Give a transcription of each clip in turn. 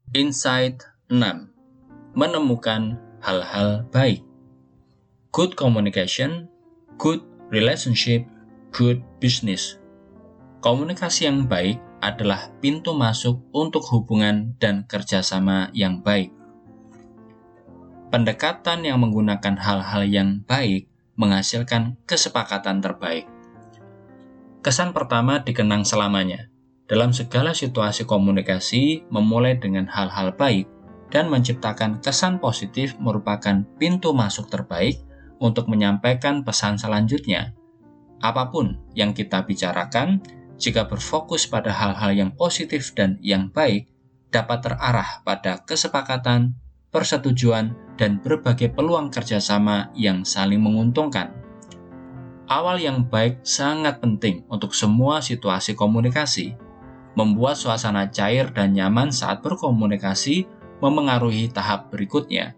Insight 6. Menemukan hal-hal baik. Good communication, good relationship, good business. Komunikasi yang baik adalah pintu masuk untuk hubungan dan kerjasama yang baik. Pendekatan yang menggunakan hal-hal yang baik menghasilkan kesepakatan terbaik. Kesan pertama dikenang selamanya. Dalam segala situasi komunikasi, memulai dengan hal-hal baik dan menciptakan kesan positif merupakan pintu masuk terbaik untuk menyampaikan pesan selanjutnya. Apapun yang kita bicarakan, jika berfokus pada hal-hal yang positif dan yang baik, dapat terarah pada kesepakatan, persetujuan, dan berbagai peluang kerjasama yang saling menguntungkan. Awal yang baik sangat penting untuk semua situasi komunikasi. Membuat suasana cair dan nyaman saat berkomunikasi memengaruhi tahap berikutnya.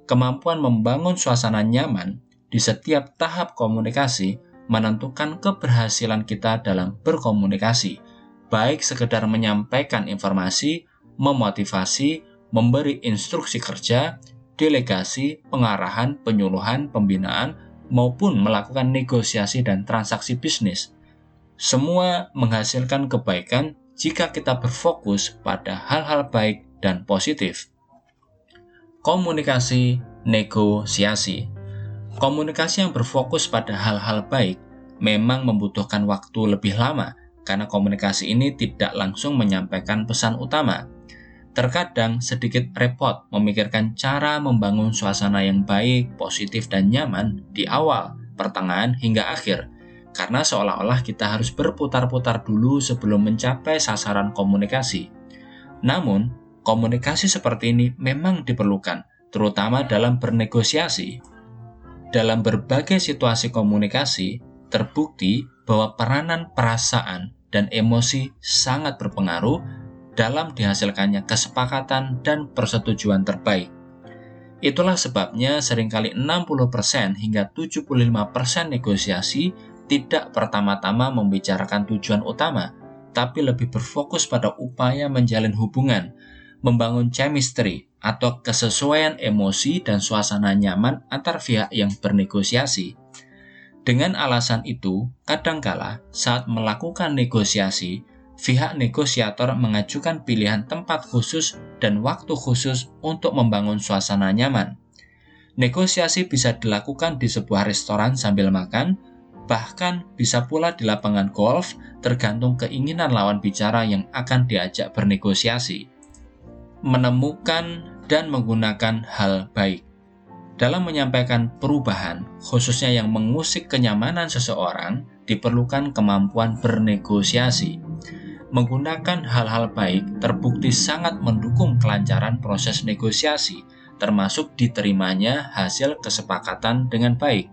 Kemampuan membangun suasana nyaman di setiap tahap komunikasi menentukan keberhasilan kita dalam berkomunikasi, baik sekedar menyampaikan informasi, memotivasi, memberi instruksi kerja, delegasi, pengarahan, penyuluhan, pembinaan, maupun melakukan negosiasi dan transaksi bisnis. Semua menghasilkan kebaikan jika kita berfokus pada hal-hal baik dan positif. Komunikasi, negosiasi. Komunikasi yang berfokus pada hal-hal baik memang membutuhkan waktu lebih lama karena komunikasi ini tidak langsung menyampaikan pesan utama. Terkadang sedikit repot memikirkan cara membangun suasana yang baik, positif, dan nyaman di awal, pertengahan, hingga akhir, karena seolah-olah kita harus berputar-putar dulu sebelum mencapai sasaran komunikasi. Namun, komunikasi seperti ini memang diperlukan, terutama dalam bernegosiasi. Dalam berbagai situasi komunikasi, terbukti bahwa peranan perasaan dan emosi sangat berpengaruh dalam dihasilkannya kesepakatan dan persetujuan terbaik. Itulah sebabnya seringkali 60% hingga 75% negosiasi tidak pertama-tama membicarakan tujuan utama, tapi lebih berfokus pada upaya menjalin hubungan, membangun chemistry atau kesesuaian emosi dan suasana nyaman antar pihak yang bernegosiasi. Dengan alasan itu, kadangkala saat melakukan negosiasi, pihak negosiator mengajukan pilihan tempat khusus dan waktu khusus untuk membangun suasana nyaman. Negosiasi bisa dilakukan di sebuah restoran sambil makan, bahkan bisa pula di lapangan golf, tergantung keinginan lawan bicara yang akan diajak bernegosiasi. Menemukan dan menggunakan hal baik. Dalam menyampaikan perubahan, khususnya yang mengusik kenyamanan seseorang, diperlukan kemampuan bernegosiasi. Menggunakan hal-hal baik terbukti sangat mendukung kelancaran proses negosiasi, termasuk diterimanya hasil kesepakatan dengan baik.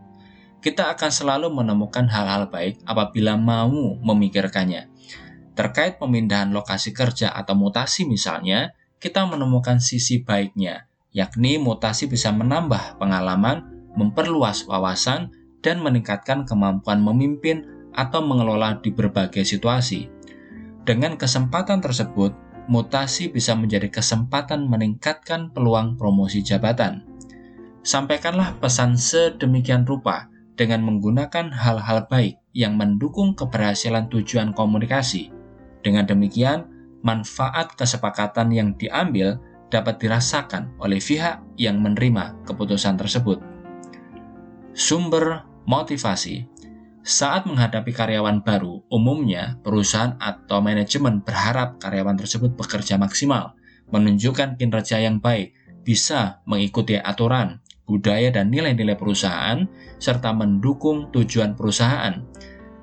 Kita akan selalu menemukan hal-hal baik apabila mau memikirkannya. Terkait pemindahan lokasi kerja atau mutasi misalnya, kita menemukan sisi baiknya, yakni mutasi bisa menambah pengalaman, memperluas wawasan, dan meningkatkan kemampuan memimpin atau mengelola di berbagai situasi. Dengan kesempatan tersebut, mutasi bisa menjadi kesempatan meningkatkan peluang promosi jabatan. Sampaikanlah pesan sedemikian rupa dengan menggunakan hal-hal baik yang mendukung keberhasilan tujuan komunikasi. Dengan demikian, manfaat kesepakatan yang diambil dapat dirasakan oleh pihak yang menerima keputusan tersebut. Sumber motivasi. Saat menghadapi karyawan baru, umumnya perusahaan atau manajemen berharap karyawan tersebut bekerja maksimal, menunjukkan kinerja yang baik, bisa mengikuti aturan, budaya dan nilai-nilai perusahaan, serta mendukung tujuan perusahaan.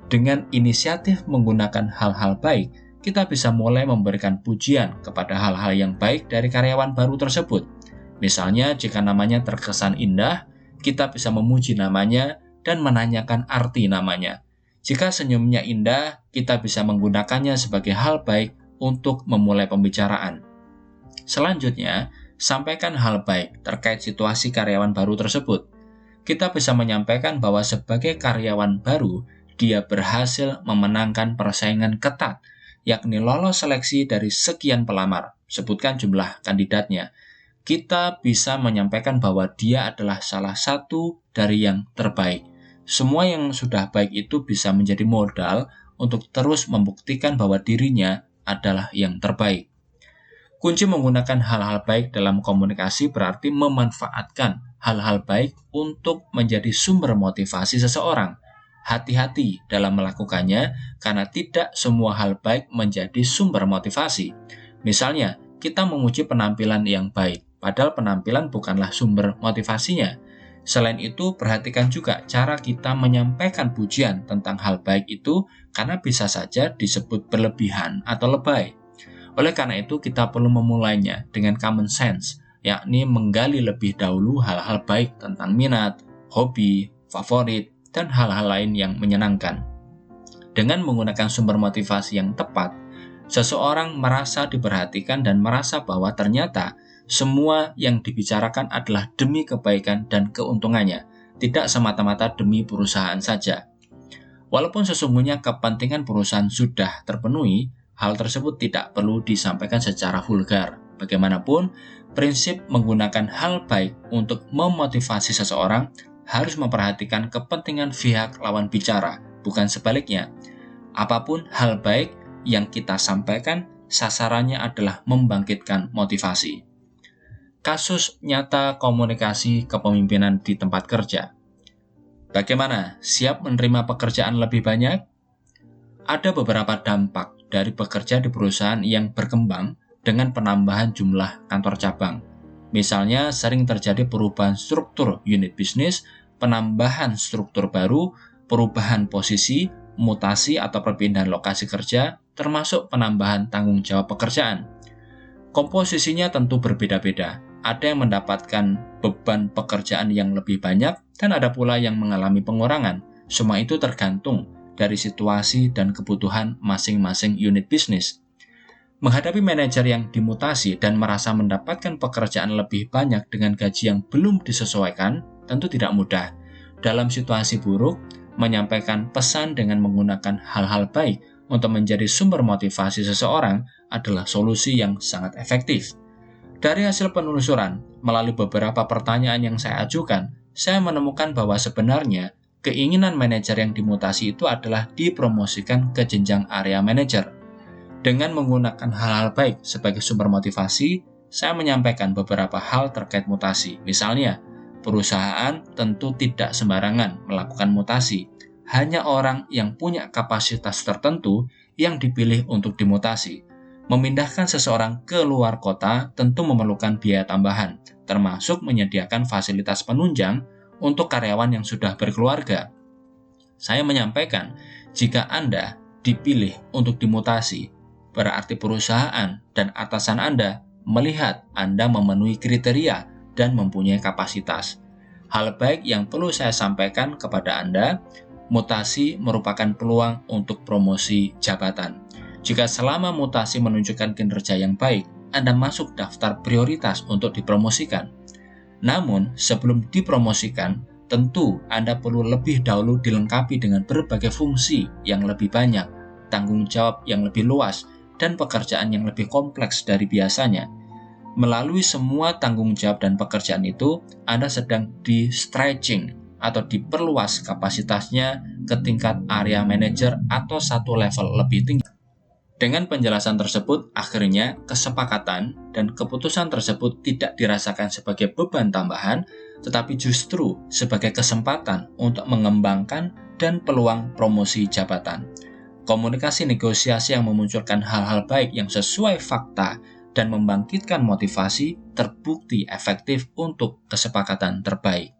Dengan inisiatif menggunakan hal-hal baik, kita bisa mulai memberikan pujian kepada hal-hal yang baik dari karyawan baru tersebut. Misalnya, jika namanya terkesan indah, kita bisa memuji namanya dan menanyakan arti namanya. Jika senyumnya indah, kita bisa menggunakannya sebagai hal baik untuk memulai pembicaraan. Selanjutnya, sampaikan hal baik terkait situasi karyawan baru tersebut. Kita bisa menyampaikan bahwa sebagai karyawan baru, dia berhasil memenangkan persaingan ketat, yakni lolos seleksi dari sekian pelamar. sebutkan jumlah kandidatnya. Kita bisa menyampaikan bahwa dia adalah salah satu dari yang terbaik. Semua yang sudah baik itu bisa menjadi modal untuk terus membuktikan bahwa dirinya adalah yang terbaik. Kunci menggunakan hal-hal baik dalam komunikasi berarti memanfaatkan hal-hal baik untuk menjadi sumber motivasi seseorang. Hati-hati dalam melakukannya karena tidak semua hal baik menjadi sumber motivasi. Misalnya, kita memuji penampilan yang baik, padahal penampilan bukanlah sumber motivasinya. Selain itu, perhatikan juga cara kita menyampaikan pujian tentang hal baik itu karena bisa saja disebut berlebihan atau lebay. Oleh karena itu, kita perlu memulainya dengan common sense, yakni menggali lebih dahulu hal-hal baik tentang minat, hobi, favorit, dan hal-hal lain yang menyenangkan. Dengan menggunakan sumber motivasi yang tepat, seseorang merasa diperhatikan dan merasa bahwa ternyata semua yang dibicarakan adalah demi kebaikan dan keuntungannya, tidak semata-mata demi perusahaan saja. Walaupun sesungguhnya kepentingan perusahaan sudah terpenuhi, hal tersebut tidak perlu disampaikan secara vulgar. Bagaimanapun, prinsip menggunakan hal baik untuk memotivasi seseorang harus memperhatikan kepentingan pihak lawan bicara, bukan sebaliknya. Apapun hal baik yang kita sampaikan, sasarannya adalah membangkitkan motivasi. Kasus nyata komunikasi kepemimpinan di tempat kerja. Bagaimana? Siap menerima pekerjaan lebih banyak? Ada beberapa dampak dari bekerja di perusahaan yang berkembang dengan penambahan jumlah kantor cabang. Misalnya, sering terjadi perubahan struktur unit bisnis, penambahan struktur baru, perubahan posisi, mutasi atau perpindahan lokasi kerja, termasuk penambahan tanggung jawab pekerjaan. Komposisinya tentu berbeda-beda. Ada yang mendapatkan beban pekerjaan yang lebih banyak, dan ada pula yang mengalami pengurangan. Semua itu tergantung dari situasi dan kebutuhan masing-masing unit bisnis. Menghadapi manajer yang dimutasi dan merasa mendapatkan pekerjaan lebih banyak dengan gaji yang belum disesuaikan, tentu tidak mudah. Dalam situasi buruk, menyampaikan pesan dengan menggunakan hal-hal baik untuk menjadi sumber motivasi seseorang adalah solusi yang sangat efektif. Dari hasil penelusuran, melalui beberapa pertanyaan yang saya ajukan, saya menemukan bahwa sebenarnya keinginan manajer yang dimutasi itu adalah dipromosikan ke jenjang area manajer. Dengan menggunakan hal-hal baik sebagai sumber motivasi, saya menyampaikan beberapa hal terkait mutasi. Misalnya, perusahaan tentu tidak sembarangan melakukan mutasi. Hanya orang yang punya kapasitas tertentu yang dipilih untuk dimutasi. Memindahkan seseorang ke luar kota tentu memerlukan biaya tambahan, termasuk menyediakan fasilitas penunjang untuk karyawan yang sudah berkeluarga. Saya menyampaikan, jika Anda dipilih untuk dimutasi, berarti perusahaan dan atasan Anda melihat Anda memenuhi kriteria dan mempunyai kapasitas. Hal baik yang perlu saya sampaikan kepada Anda, mutasi merupakan peluang untuk promosi jabatan. Jika selama mutasi menunjukkan kinerja yang baik, Anda masuk daftar prioritas untuk dipromosikan. Namun, sebelum dipromosikan, tentu Anda perlu lebih dahulu dilengkapi dengan berbagai fungsi yang lebih banyak, tanggung jawab yang lebih luas, dan pekerjaan yang lebih kompleks dari biasanya. Melalui semua tanggung jawab dan pekerjaan itu, Anda sedang di-stretching atau diperluas kapasitasnya ke tingkat area manager atau satu level lebih tinggi. Dengan penjelasan tersebut, akhirnya kesepakatan dan keputusan tersebut tidak dirasakan sebagai beban tambahan, tetapi justru sebagai kesempatan untuk mengembangkan dan peluang promosi jabatan. Komunikasi negosiasi yang memunculkan hal-hal baik yang sesuai fakta dan membangkitkan motivasi terbukti efektif untuk kesepakatan terbaik.